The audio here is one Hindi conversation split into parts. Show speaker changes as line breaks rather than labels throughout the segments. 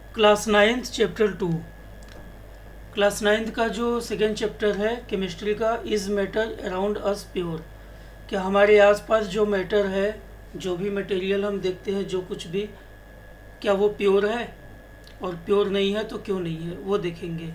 Class ninth chapter 2। Class ninth का जो सेकेंड चैप्टर है केमिस्ट्री का, is matter around us pure. क्या हमारे आसपास जो मैटर है, जो भी मटेरियल हम देखते हैं, जो कुछ भी, क्या वो प्योर है, और प्योर नहीं है तो क्यों नहीं है, वो देखेंगे।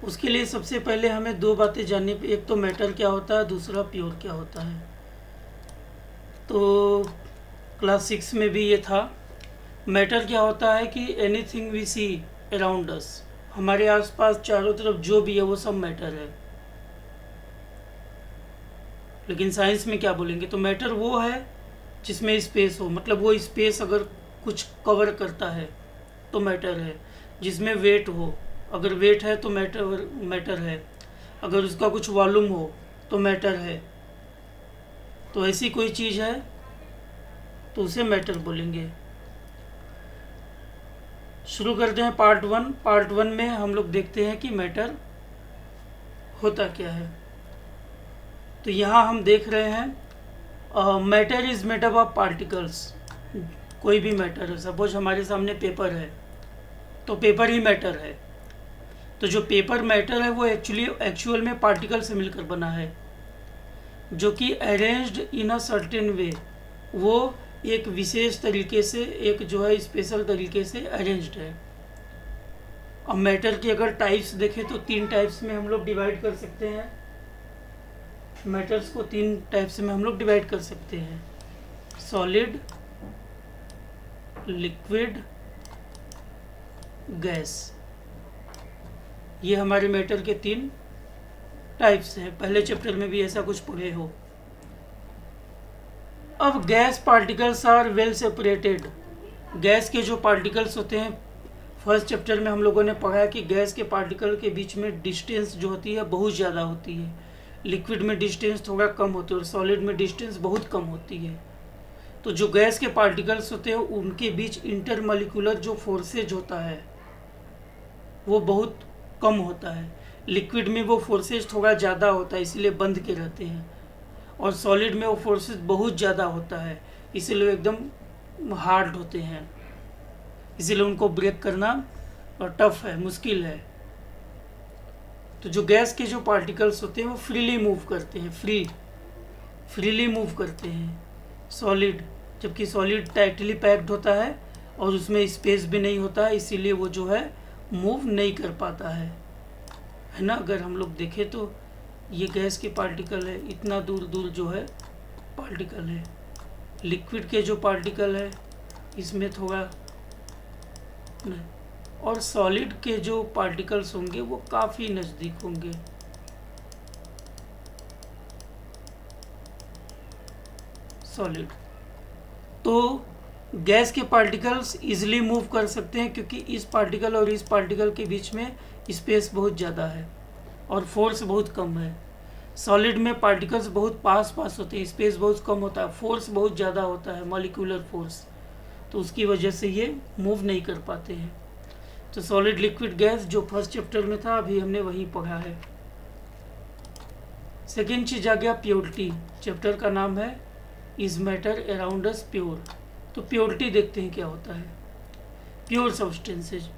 उसके लिए सबसे पहले हमें दो बातें जाननी, एक तो मैटर क्या होता है, दूसरा प्योर क्या होता है। तो क्लास 6 में भी ये था। मैटर क्या होता है कि anything we see around us, हमारे आसपास चारों तरफ जो भी है वो सब मैटर है। लेकिन साइंस में क्या बोलेंगे, तो मैटर वो है जिसमें स्पेस हो, मतलब वो स्पेस अगर कुछ कवर करता है तो मैटर है। जिसमें वेट हो, अगर वेट है तो मैटर मैटर है। अगर उसका कुछ वॉल्यूम हो तो मैटर है। तो ऐसी कोई चीज़ है तो उसे मैटर बोलेंगे। शुरू करते हैं पार्ट 1। पार्ट 1 में हम लोग देखते हैं कि मैटर होता क्या है। तो यहाँ हम देख रहे हैं matter is made up of particles. कोई भी मैटर है, सपोज हमारे सामने पेपर है तो पेपर ही मैटर है। तो जो पेपर मैटर है वो एक्चुअल में पार्टिकल से मिलकर बना है, जो कि arranged in a certain way, वो एक विशेष तरीके से, एक जो है स्पेशल तरीके से अरेंज्ड है। अब मैटर की अगर टाइप्स देखें तो 3 टाइप्स में हम लोग डिवाइड कर सकते हैं। मैटर्स को 3 टाइप्स में हम लोग डिवाइड कर सकते हैं: सॉलिड, लिक्विड, गैस। ये हमारे मैटर के 3 टाइप्स हैं। पहले चैप्टर में भी ऐसा कुछ पढ़े हो। अब gas particles are well separated. Gas के जो पार्टिकल्स होते हैं, फर्स्ट चैप्टर में हम लोगों ने पढ़ा कि गैस के पार्टिकल के बीच में डिस्टेंस जो होती है बहुत ज़्यादा होती है। लिक्विड में डिस्टेंस थोड़ा कम होती है और सॉलिड में डिस्टेंस बहुत कम होती है। तो जो गैस के पार्टिकल्स होते हैं उनके बीच इंटरमॉलिक्यूलर जो फोर्सेज होता है वो बहुत कम होता है। लिक्विड में वो फोर्सेज थोड़ा ज़्यादा होता है, इसलिए बंध के रहते हैं। और सॉलिड में वो फोर्सेज बहुत ज़्यादा होता है, इसीलिए एकदम हार्ड होते हैं, इसीलिए उनको ब्रेक करना टफ है, मुश्किल है। तो जो गैस के जो पार्टिकल्स होते हैं वो फ्रीली मूव करते हैं, फ्रीली मूव करते हैं। सॉलिड, जबकि सॉलिड टाइटली पैक्ड होता है और उसमें स्पेस भी नहीं होता है, इसीलिए वो जो है मूव नहीं कर पाता है ना। अगर हम लोग देखें तो ये गैस के पार्टिकल है, इतना दूर दूर जो है पार्टिकल है। लिक्विड के जो पार्टिकल है इसमें थोड़ा नहीं, और सॉलिड के जो पार्टिकल्स होंगे वो काफ़ी नज़दीक होंगे। सॉलिड तो गैस के पार्टिकल्स इजीली मूव कर सकते हैं क्योंकि इस पार्टिकल और इस पार्टिकल के बीच में स्पेस बहुत ज़्यादा है और फोर्स बहुत कम है। सॉलिड में पार्टिकल्स बहुत पास पास होते हैं, स्पेस बहुत कम होता है, फोर्स बहुत ज़्यादा होता है, मॉलिक्यूलर फोर्स, तो उसकी वजह से ये मूव नहीं कर पाते हैं। तो सॉलिड, लिक्विड, गैस जो फर्स्ट चैप्टर में था अभी हमने वही पढ़ा है। सेकेंड चीज आ गया प्योरिटी। चैप्टर का नाम है is matter around us pure. तो प्योरिटी देखते हैं क्या होता है। प्योर सब्सटेंसेज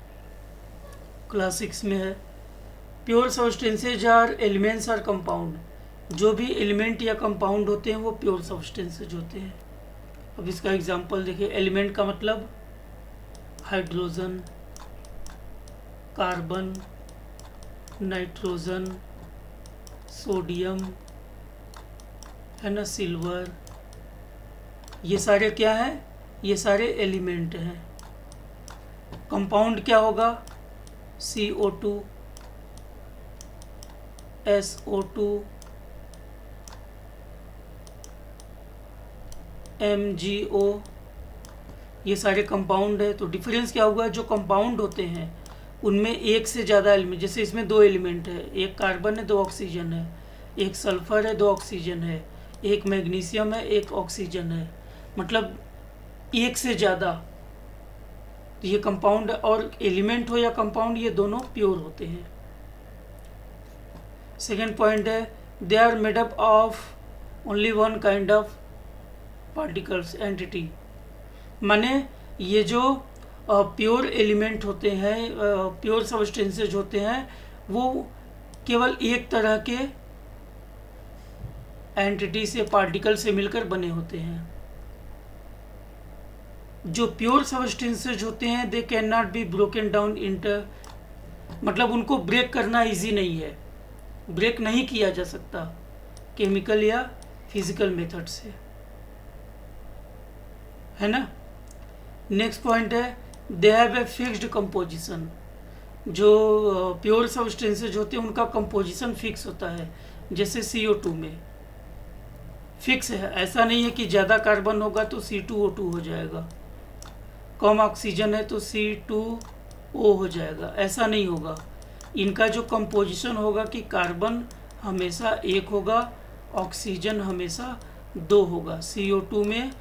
क्लास 6 में है। Pure substances are elements or compound. जो भी एलिमेंट या कंपाउंड होते हैं वो प्योर सब्सटेंसेज होते हैं। अब इसका एग्जांपल देखिए। एलिमेंट का मतलब हाइड्रोजन, कार्बन, नाइट्रोजन, सोडियम है ना, सिल्वर, ये सारे क्या हैं, ये सारे एलिमेंट हैं। कंपाउंड क्या होगा, CO2, SO2, MgO, ये सारे कंपाउंड है। तो डिफरेंस क्या होगा, जो कंपाउंड होते हैं उनमें एक से ज़्यादा एलिमेंट, जैसे इसमें 2 एलिमेंट है, एक कार्बन है 2 ऑक्सीजन है, एक सल्फर है 2 ऑक्सीजन है, एक मैग्नीशियम है 1 ऑक्सीजन है, मतलब एक से ज़्यादा। तो ये कंपाउंड, और एलिमेंट हो या कंपाउंड ये दोनों प्योर होते हैं। सेकेंड पॉइंट है they are made up of only one kind of particles entity. माने ये जो प्योर एलिमेंट होते हैं, प्योर सबस्टेंसेज होते हैं, वो केवल एक तरह के एंटिटी से, पार्टिकल से मिलकर बने होते हैं। जो प्योर सबस्टेंसेज होते हैं they can not be broken down inter, मतलब उनको ब्रेक करना इजी नहीं है, ब्रेक नहीं किया जा सकता केमिकल या फिजिकल मेथड से, है ना। नेक्स्ट पॉइंट है they have a fixed composition. जो प्योर सब्सटेंसेज होते हैं उनका कंपोजिशन फिक्स होता है, जैसे CO2 में फिक्स है, ऐसा नहीं है कि ज़्यादा कार्बन होगा तो C2O2 हो जाएगा, कम ऑक्सीजन है तो C2O हो जाएगा, ऐसा नहीं होगा। इनका जो कंपोजिशन होगा कि कार्बन हमेशा 1 होगा, ऑक्सीजन हमेशा 2 होगा। CO2 में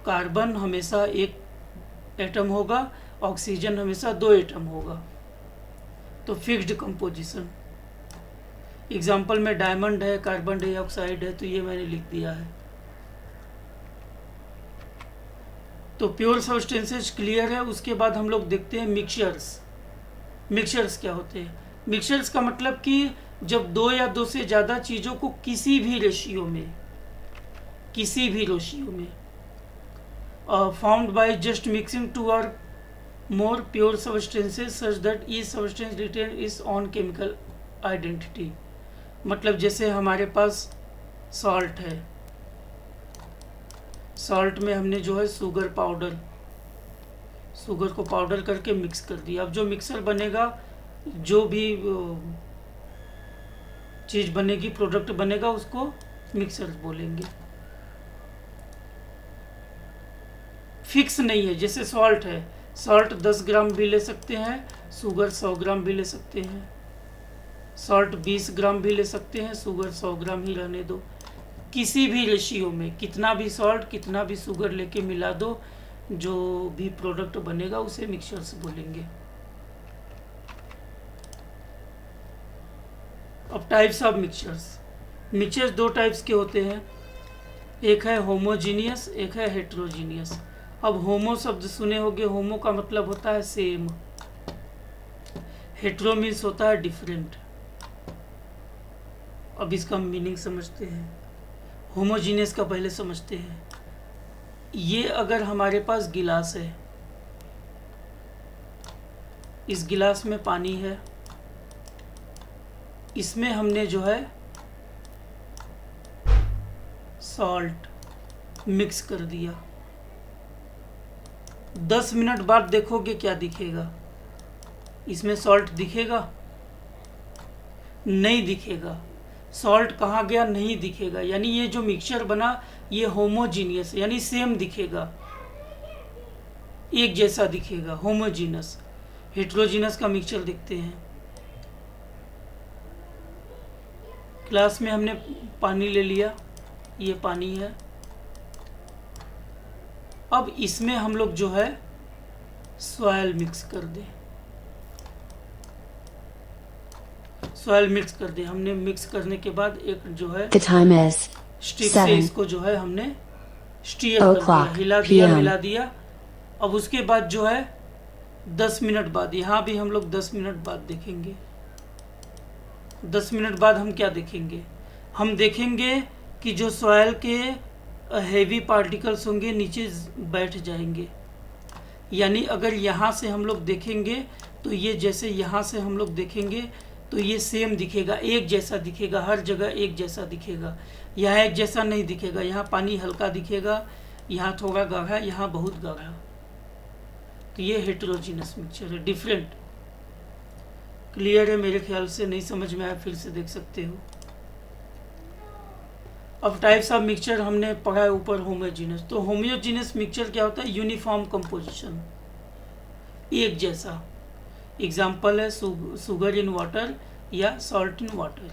कार्बन हमेशा 1 एटम होगा, ऑक्सीजन हमेशा 2 एटम होगा, तो फिक्स्ड कंपोजिशन। एग्जाम्पल में डायमंड है, कार्बन डाइऑक्साइड है, तो ये मैंने लिख दिया है। तो प्योर सब्सटेंसेज क्लियर है। उसके बाद हम लोग देखते हैं मिक्सचर्स। मिक्सचर्स क्या होते हैं? मिक्सचर्स का मतलब कि जब 2 या 2 से ज़्यादा चीज़ों को किसी भी रेशियो में फाउंड बाय जस्ट मिक्सिंग 2 और more pure substances such that each substance retain its own chemical identity. मतलब जैसे हमारे पास सॉल्ट है, सॉल्ट में हमने जो है शुगर को पाउडर करके मिक्स कर दिया। अब जो मिक्सर बनेगा, जो भी चीज़ बनेगी, प्रोडक्ट बनेगा, उसको मिक्सर बोलेंगे। फिक्स नहीं है, जैसे सॉल्ट है, सॉल्ट 10 ग्राम भी ले सकते हैं, शुगर 100 ग्राम भी ले सकते हैं, सॉल्ट 20 ग्राम भी ले सकते हैं, शुगर 100 ग्राम ही रहने दो। किसी भी रेशियो में कितना भी सॉल्ट कितना भी शुगर लेके मिला दो, जो भी प्रोडक्ट बनेगा उसे मिक्सचर्स बोलेंगे। अब types of mixtures. Mixtures 2 types के होते हैं, एक है होमोजीनियस, एक है हेट्रोजीनियस। अब होमो शब्द सुने होंगे, होमो का मतलब होता है सेम, हेट्रो मीन्स होता है डिफरेंट। अब इसका मीनिंग समझते हैं। होमोजीनियस का पहले समझते हैं। ये अगर हमारे पास गिलास है, इस गिलास में पानी है, इसमें हमने जो है सॉल्ट मिक्स कर दिया। 10 मिनट बाद देखोगे क्या दिखेगा? इसमें सॉल्ट दिखेगा? नहीं दिखेगा। सॉल्ट कहाँ गया? नहीं दिखेगा। यानी ये जो मिक्सचर बना ये होमोजीनियस, यानी सेम दिखेगा, एक जैसा दिखेगा, होमोजीनस। हेट्रोजीनस का मिक्सचर देखते हैं। ग्लास में हमने पानी ले लिया, ये पानी है। अब इसमें हम लोग जो है सॉइल मिक्स कर दें, सॉइल मिक्स कर दे। हमने मिक्स करने के बाद एक जो है स्टिक से इसको जो है हमने स्टीयर कर दिया, हिला दिया, मिला दिया। अब उसके बाद जो है 10 मिनट बाद, यहाँ भी हम लोग 10 मिनट बाद देखेंगे। 10 मिनट बाद हम क्या देखेंगे? हम देखेंगे कि जो सॉइल के हेवी पार्टिकल्स होंगे नीचे बैठ जाएंगे। यानी अगर यहाँ से हम लोग देखेंगे तो ये जैसे यहाँ से हम लोग देखेंगे तो ये सेम दिखेगा, एक जैसा दिखेगा, हर जगह एक जैसा दिखेगा। यहाँ एक जैसा नहीं दिखेगा, यहाँ पानी हल्का दिखेगा, यहाँ थोड़ा गाढ़ा, यहाँ बहुत गाढ़ा। तो ये हेटेरोजीनस मिक्सचर है, डिफरेंट। क्लियर है मेरे ख्याल से? नहीं समझ में आया फिर से देख सकते हो। अब टाइप्स ऑफ मिक्सचर हमने पढ़ा है ऊपर, होमोजीनस। तो होमोजीनस मिक्सचर क्या होता है? यूनिफॉर्म कंपोजिशन, एक जैसा। एग्जाम्पल है शुगर इन वाटर या salt in water.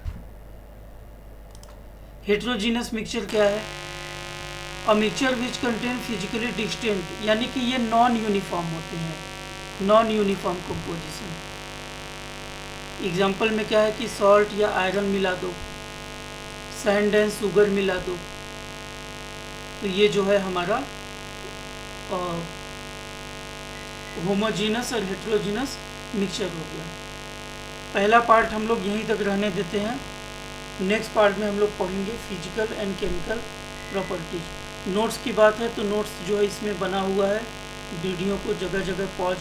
Heterogeneous mixture क्या है? A mixture which contain physically distinct, यानी कि ये नॉन यूनिफॉर्म होते हैं, नॉन यूनिफॉर्म कंपोजिशन। एग्जाम्पल में क्या है कि सॉल्ट या आयरन मिला दो, सैंड एंड शुगर मिला दो, तो ये जो है हमारा होमोजीनस और हेट्रोजीनस मिक्सचर हो गया। पहला पार्ट हम लोग यहीं तक रहने देते हैं। नेक्स्ट पार्ट में हम लोग पढ़ेंगे physical and chemical properties. Notes की बात है तो नोट्स जो है इसमें बना हुआ है, वीडियो को जगह जगह पॉज